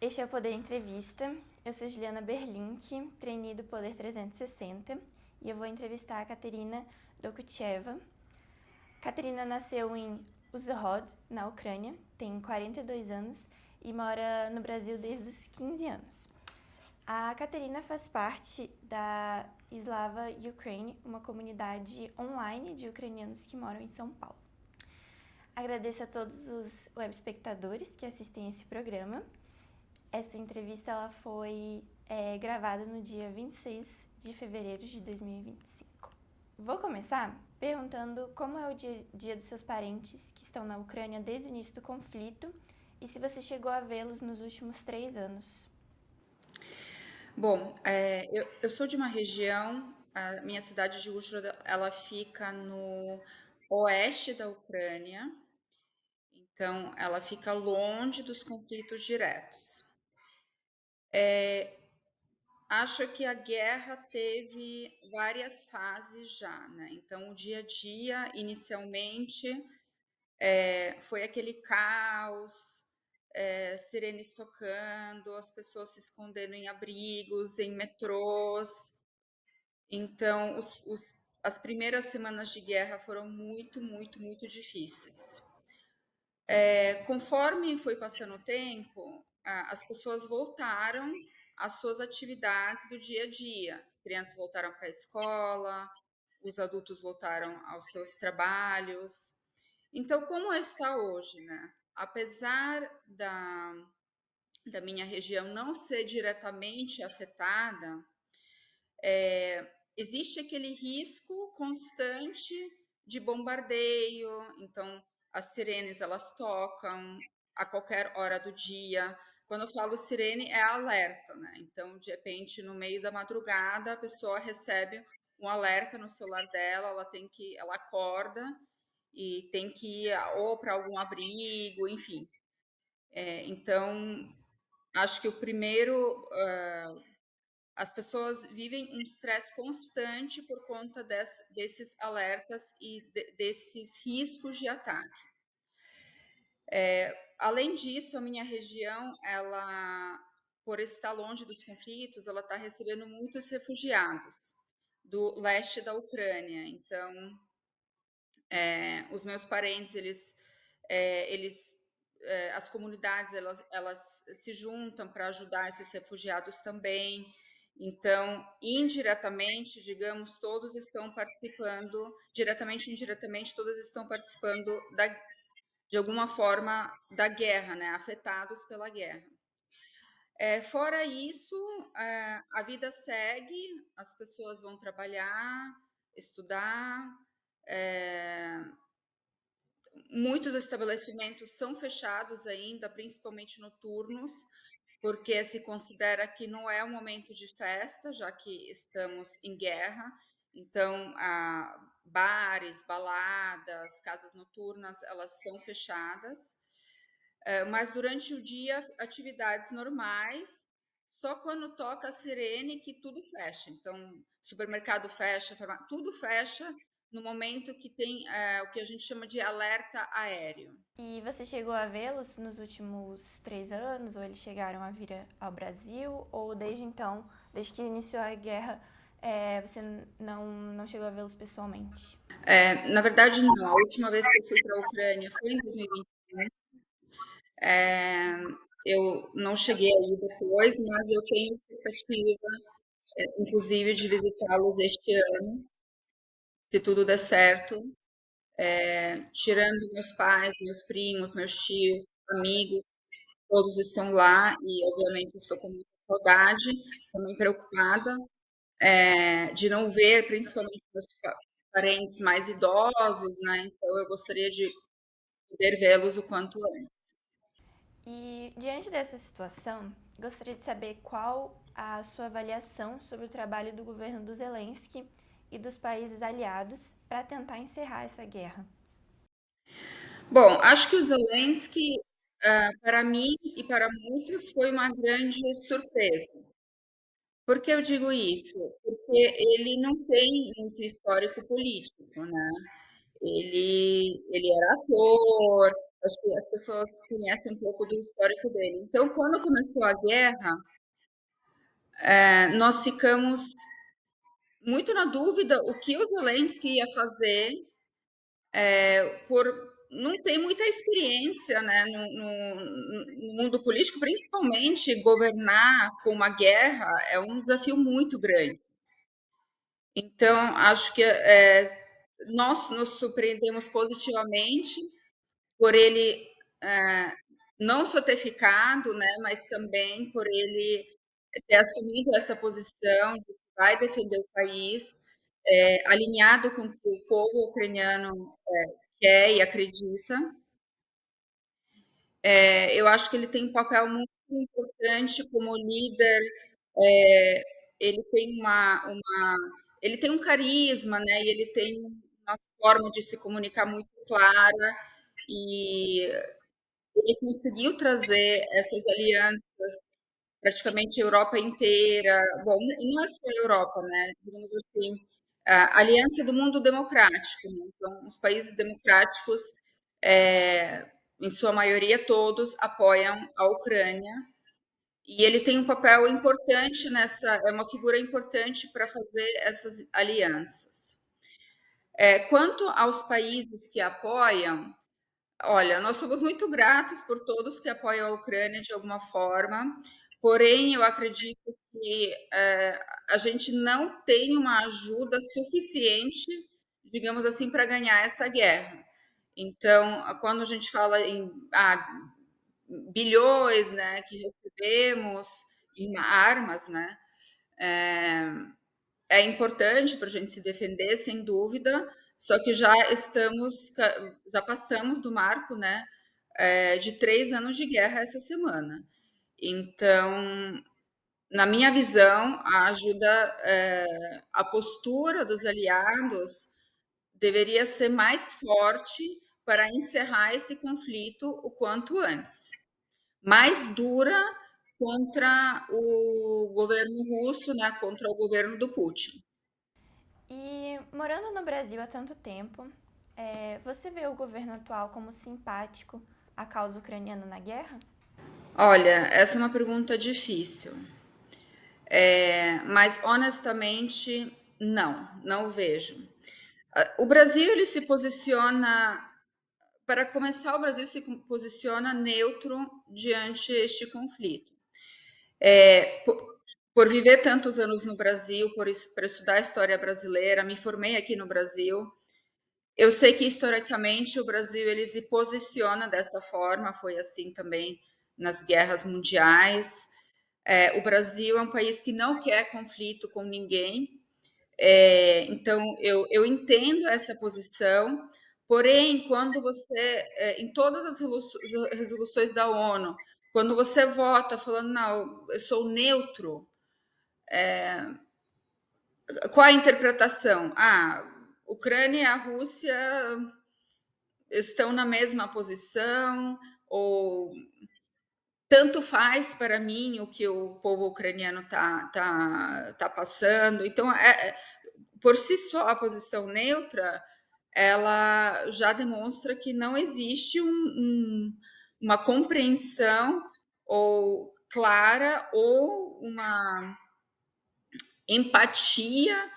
Este é o Poder Entrevista. Eu sou Juliana Berlink, trainee do Poder 360, e eu vou entrevistar a Katerina Dokucheva. Katerina nasceu em Uzhhorod, na Ucrânia, tem 42 anos e mora no Brasil desde os 15 anos. A Katerina faz parte da Slava Ukraine, uma comunidade online de ucranianos que moram em São Paulo. Agradeço a todos os web espectadores que assistem esse programa. Essa entrevista ela foi gravada no dia 26 de fevereiro de 2025. Vou começar perguntando como é o dia a dia dos seus parentes que estão na Ucrânia desde o início do conflito e se você chegou a vê-los nos últimos 3 anos. Bom, eu sou de uma região, a minha cidade de Uzhhorod, ela fica no oeste da Ucrânia, então ela fica longe dos conflitos diretos. Acho que a guerra teve várias fases já, né? Então o dia a dia, inicialmente, foi aquele caos, sirenes tocando, as pessoas se escondendo em abrigos, em metrôs. Então, as primeiras semanas de guerra foram muito, muito, muito difíceis. Conforme foi passando o tempo, as pessoas voltaram às suas atividades do dia a dia. As crianças voltaram para a escola, os adultos voltaram aos seus trabalhos. Então, como está hoje, né? Apesar da minha região não ser diretamente afetada, existe aquele risco constante de bombardeio, então as sirenes elas tocam a qualquer hora do dia. Quando eu falo sirene, é alerta, né? Então, de repente, no meio da madrugada, a pessoa recebe um alerta no celular dela, ela acorda e tem que ir ou para algum abrigo, enfim. Então, acho que o primeiro as pessoas vivem um estresse constante por conta desses alertas e desses riscos de ataque. Além disso, a minha região, ela, por estar longe dos conflitos, ela está recebendo muitos refugiados do leste da Ucrânia. Então, os meus parentes, as comunidades, elas se juntam para ajudar esses refugiados também. Então, indiretamente, digamos, todos estão participando, diretamente e indiretamente, todos estão participando de alguma forma da guerra, né? Afetados pela guerra. Fora isso, a vida segue, as pessoas vão trabalhar, estudar, muitos estabelecimentos são fechados ainda, principalmente noturnos, porque se considera que não é um momento de festa, já que estamos em guerra. Então, bares, baladas, casas noturnas, elas são fechadas. Mas durante o dia, atividades normais, só quando toca a sirene que tudo fecha. Então, supermercado fecha, tudo fecha no momento que tem o que a gente chama de alerta aéreo. E você chegou a vê-los nos últimos 3 anos, ou eles chegaram a vir ao Brasil, ou desde então, desde que iniciou a guerra, você não chegou a vê-los pessoalmente? Na verdade, não. A última vez que eu fui para a Ucrânia foi em 2021. É, eu não cheguei aí depois, mas eu tenho expectativa, inclusive, de visitá-los este ano, se tudo der certo. Tirando meus pais, meus primos, meus tios, amigos, todos estão lá e, obviamente, estou com muita saudade, também preocupada, de não ver, principalmente meus parentes mais idosos, né? Então, eu gostaria de poder vê-los o quanto antes. E diante dessa situação, gostaria de saber qual a sua avaliação sobre o trabalho do governo do Zelensky e dos países aliados para tentar encerrar essa guerra. Bom, acho que o Zelensky, para mim e para muitos, foi uma grande surpresa. Por que eu digo isso? Porque ele não tem muito histórico político, né? Ele era ator, acho que as pessoas conhecem um pouco do histórico dele. Então, quando começou a guerra, nós ficamos muito na dúvida o que o Zelensky ia fazer, por não ter muita experiência, né, no mundo político, principalmente governar com uma guerra é um desafio muito grande. Então, acho que nós nos surpreendemos positivamente por ele não só ter ficado, né, mas também por ele ter assumido essa posição de que vai defender o país, alinhado com o que o povo ucraniano quer e acredita. Eu acho que ele tem um papel muito importante como líder. é, ele tem ele tem um carisma, né? E ele tem uma forma de se comunicar muito clara e ele conseguiu trazer essas alianças praticamente a Europa inteira. Bom, não é só a Europa, né? Digamos assim, a aliança do mundo democrático, né? Então, os países democráticos, é, em sua maioria todos, apoiam a Ucrânia. E ele tem um papel importante é uma figura importante para fazer essas alianças. Quanto aos países que apoiam, olha, nós somos muito gratos por todos que apoiam a Ucrânia de alguma forma, porém, eu acredito que a gente não tem uma ajuda suficiente, digamos assim, para ganhar essa guerra. Então, quando a gente fala em bilhões, né, que recebemos em armas, né, é importante para a gente se defender, sem dúvida, só que já passamos do marco, né, de 3 anos de guerra essa semana. Então, na minha visão, a postura dos aliados deveria ser mais forte para encerrar esse conflito o quanto antes. Mais dura contra o governo russo, né, contra o governo do Putin. E morando no Brasil há tanto tempo, você vê o governo atual como simpático à causa ucraniana na guerra? Olha, essa é uma pergunta difícil. Mas honestamente, não vejo. O Brasil ele se posiciona, para começar, o Brasil se posiciona neutro diante este conflito. Por viver tantos anos no Brasil, por estudar a história brasileira, me formei aqui no Brasil. Eu sei que historicamente o Brasil ele se posiciona dessa forma, foi assim também nas guerras mundiais. O Brasil é um país que não quer conflito com ninguém, então eu entendo essa posição, porém, quando você, em todas as resoluções da ONU, quando você vota falando, não, eu sou neutro, qual a interpretação? Ucrânia e a Rússia estão na mesma posição, ou tanto faz para mim o que o povo ucraniano tá passando. Então, por si só, a posição neutra, ela já demonstra que não existe uma compreensão ou clara ou uma empatia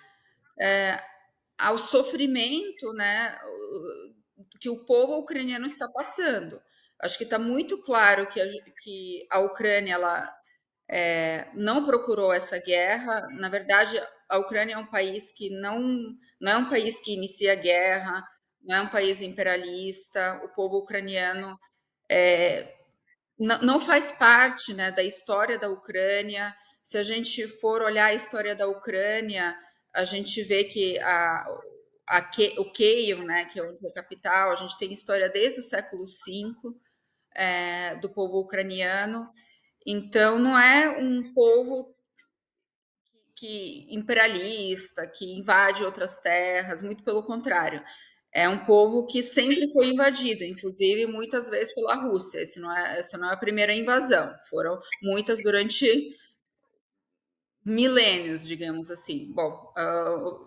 ao sofrimento, né, que o povo ucraniano está passando. Acho que está muito claro que a Ucrânia ela, não procurou essa guerra. Na verdade, a Ucrânia é um país que não é um país que inicia guerra, não é um país imperialista. O povo ucraniano não faz parte, né, da história da Ucrânia. Se a gente for olhar a história da Ucrânia, a gente vê que o Kiev, né, que é a capital, a gente tem história desde o século V, do povo ucraniano. Então, não é um povo que imperialista, que invade outras terras, muito pelo contrário. É um povo que sempre foi invadido, inclusive muitas vezes pela Rússia. Essa não é a primeira invasão, foram muitas durante milênios, digamos assim, bom,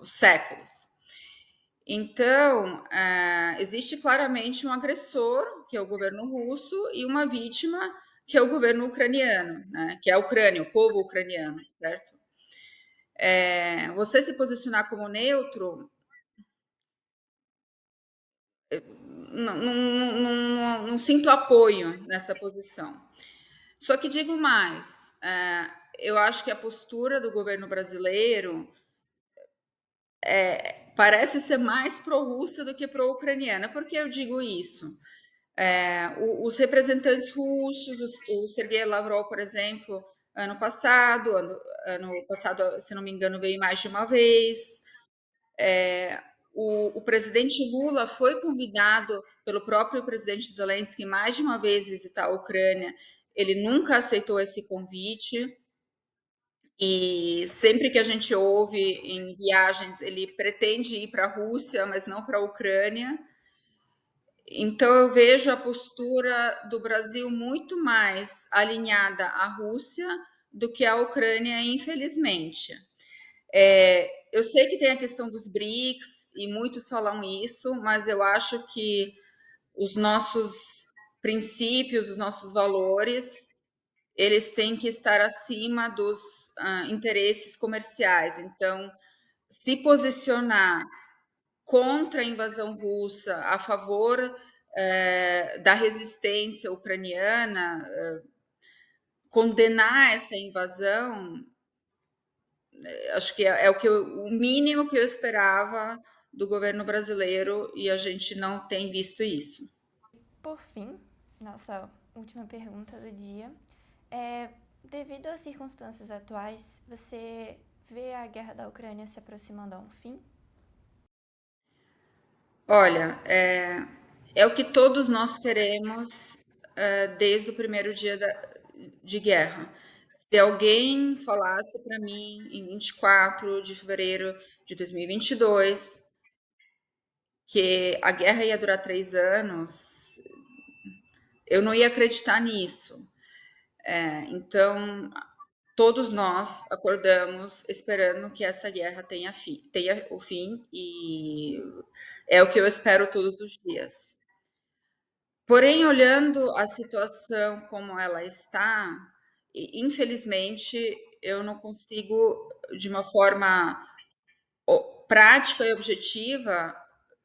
séculos. Então, existe claramente um agressor, que é o governo russo, e uma vítima, que é o governo ucraniano, né, que é a Ucrânia, o povo ucraniano, certo? Você se posicionar como neutro, não sinto apoio nessa posição. Só que digo mais, eu acho que a postura do governo brasileiro parece ser mais pró-russa do que pró-ucraniana. Por que eu digo isso? Os representantes russos, o Sergei Lavrov, por exemplo, ano passado, se não me engano, veio mais de uma vez. O presidente Lula foi convidado pelo próprio presidente Zelensky mais de uma vez visitar a Ucrânia. Ele nunca aceitou esse convite. E sempre que a gente ouve em viagens, ele pretende ir para a Rússia, mas não para a Ucrânia. Então, eu vejo a postura do Brasil muito mais alinhada à Rússia do que à Ucrânia, infelizmente. Eu sei que tem a questão dos BRICS, e muitos falam isso, mas eu acho que os nossos princípios, os nossos valores, eles têm que estar acima dos interesses comerciais. Então, se posicionar contra a invasão russa, a favor da resistência ucraniana, condenar essa invasão, acho que é o mínimo que eu esperava do governo brasileiro, e a gente não tem visto isso. Por fim, nossa última pergunta do dia. Devido às circunstâncias atuais, você vê a guerra da Ucrânia se aproximando a um fim? Olha, é o que todos nós queremos desde o primeiro dia de guerra. Se alguém falasse para mim em 24 de fevereiro de 2022 que a guerra ia durar 3 anos, eu não ia acreditar nisso. Então, todos nós acordamos esperando que essa guerra tenha o fim, e é o que eu espero todos os dias. Porém, olhando a situação como ela está, infelizmente, eu não consigo, de uma forma prática e objetiva,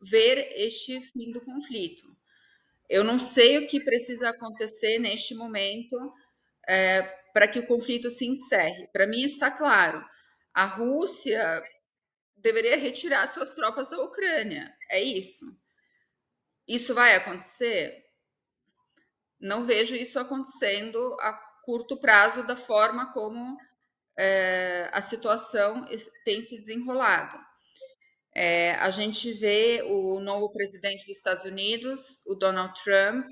ver este fim do conflito. Eu não sei o que precisa acontecer neste momento para que o conflito se encerre. Para mim está claro, a Rússia deveria retirar suas tropas da Ucrânia. É isso. Isso vai acontecer? Não vejo isso acontecendo a curto prazo da forma como a situação tem se desenrolado. A gente vê o novo presidente dos Estados Unidos, o Donald Trump,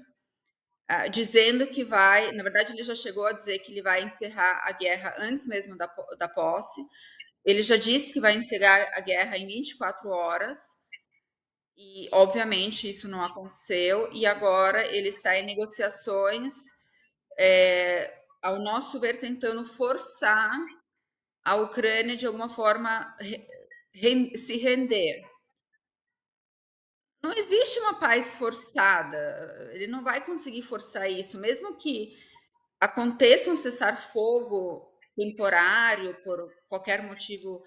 dizendo que vai, na verdade ele já chegou a dizer que ele vai encerrar a guerra antes mesmo da posse. Ele já disse que vai encerrar a guerra em 24 horas, e obviamente isso não aconteceu, e agora ele está em negociações, ao nosso ver, tentando forçar a Ucrânia de alguma forma se render. Não existe uma paz forçada, ele não vai conseguir forçar isso, mesmo que aconteça um cessar-fogo temporário, por qualquer motivo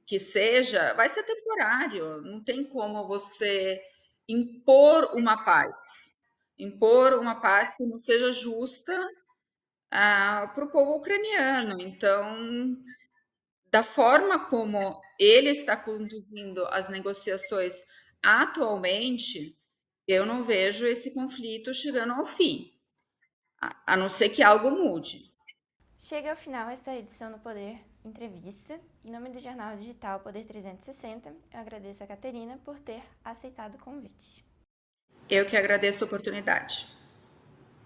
que seja, vai ser temporário. Não tem como você impor uma paz que não seja justa para o povo ucraniano. Então, da forma como ele está conduzindo as negociações atualmente, eu não vejo esse conflito chegando ao fim, a não ser que algo mude. Chega ao final esta edição do Poder Entrevista. Em nome do jornal digital Poder 360, eu agradeço a Caterina por ter aceitado o convite. Eu que agradeço a oportunidade.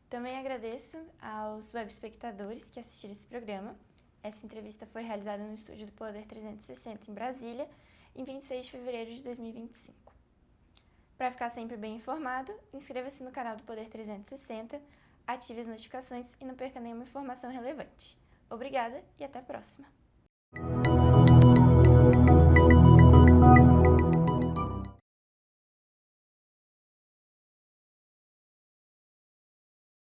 Também agradeço aos web espectadores que assistiram esse programa. Essa entrevista foi realizada no estúdio do Poder 360 em Brasília, em 26 de fevereiro de 2025. Para ficar sempre bem informado, inscreva-se no canal do Poder 360, ative as notificações e não perca nenhuma informação relevante. Obrigada e até a próxima!